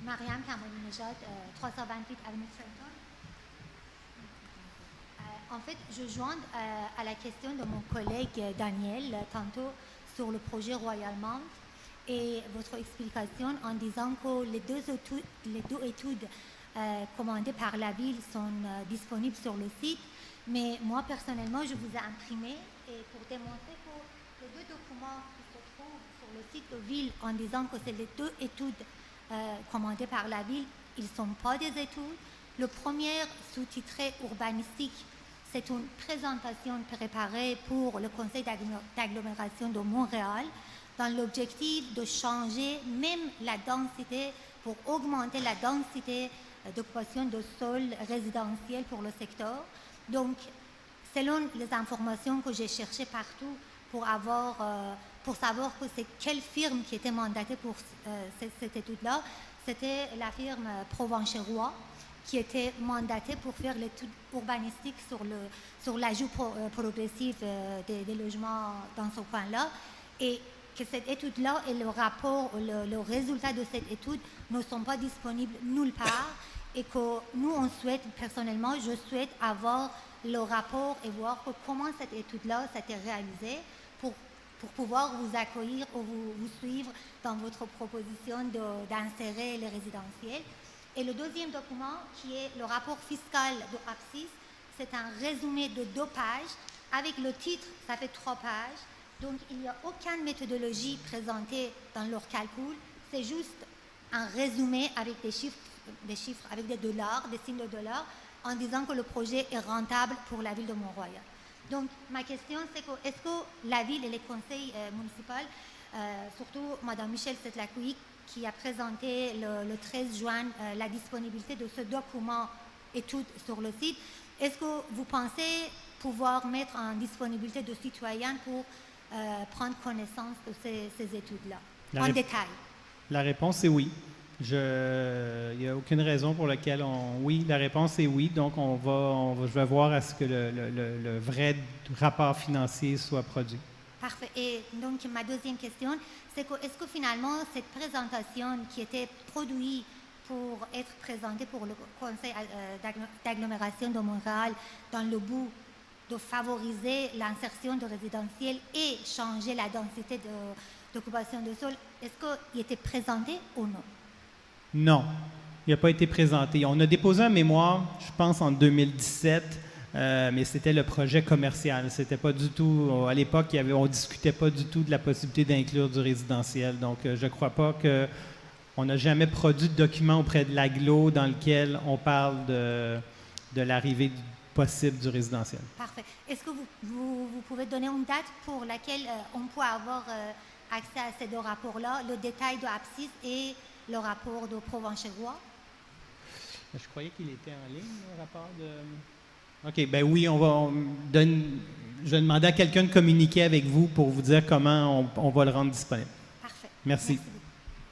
Mariam Kamouni-Nejad, 328 Avenue Trenton. En fait, je joins à la question de mon collègue Daniel, tantôt sur le projet Royal Mount et votre explication en disant que les deux études commandées par la ville sont disponibles sur le site. Mais moi, personnellement, je vous ai imprimé et pour démontrer que les deux documents qui se trouvent sur le site de ville en disant que c'est les deux études commandées par la ville, ils ne sont pas des études. Le premier, sous-titré urbanistique, c'est une présentation préparée pour le conseil d'agglomération de Montréal dans l'objectif de changer même la densité pour augmenter la densité d'occupation de sol résidentiel pour le secteur. Donc, selon les informations que j'ai cherchées partout pour savoir que c'est quelle firme qui était mandatée pour cette étude-là, c'était la firme Provencher-Roy qui était mandatée pour faire l'étude urbanistique sur l'ajout progressif des logements dans ce coin-là. Et que cette étude-là et le rapport, le résultat de cette étude ne sont pas disponibles nulle part et que nous, on souhaite, personnellement, je souhaite avoir le rapport et voir comment cette étude-là s'était réalisée pour pouvoir vous accueillir ou vous suivre dans votre proposition d'insérer les résidentiels. Et le deuxième document, qui est le rapport fiscal de APSIS, c'est un résumé de 2 pages. Avec le titre, ça fait 3 pages. Donc, il n'y a aucune méthodologie présentée dans leur calcul. C'est juste un résumé avec des chiffres avec des dollars, des signes de dollars, en disant que le projet est rentable pour la ville de Mont-Royal. Donc, ma question, c'est que est-ce que la ville et les conseils municipaux, surtout Mme Michèle Setlacouic, qui a présenté le 13 juin la disponibilité de ce document étude sur le site, est-ce que vous pensez pouvoir mettre en disponibilité de citoyens pour prendre connaissance de ces études-là, en détail? La réponse est oui. Il n'y a aucune raison pour laquelle oui, la réponse est oui. Donc, je vais voir à ce que le vrai rapport financier soit produit. Parfait. Et donc, ma deuxième question, c'est que est-ce que finalement, cette présentation qui était produite pour être présentée pour le conseil d'agglomération de Montréal dans le but de favoriser l'insertion de résidentiels et changer la densité d'occupation de sol, est-ce qu'il était présenté ou non? Non, il n'a pas été présenté. On a déposé un mémoire, je pense, en 2017, mais c'était le projet commercial. C'était pas du tout, à l'époque, on ne discutait pas du tout de la possibilité d'inclure du résidentiel. Donc, je ne crois pas qu'on n'a jamais produit de document auprès de l'AGLO dans lequel on parle de l'arrivée possible du résidentiel. Parfait. Est-ce que vous pouvez donner une date pour laquelle on peut avoir accès à ces deux rapports-là, le détail de APSIS et le rapport de Provencher-Roy? Je croyais qu'il était en ligne, le rapport de... OK, ben oui, je vais demander à quelqu'un de communiquer avec vous pour vous dire comment on va le rendre disponible. Parfait. Merci. Merci beaucoup.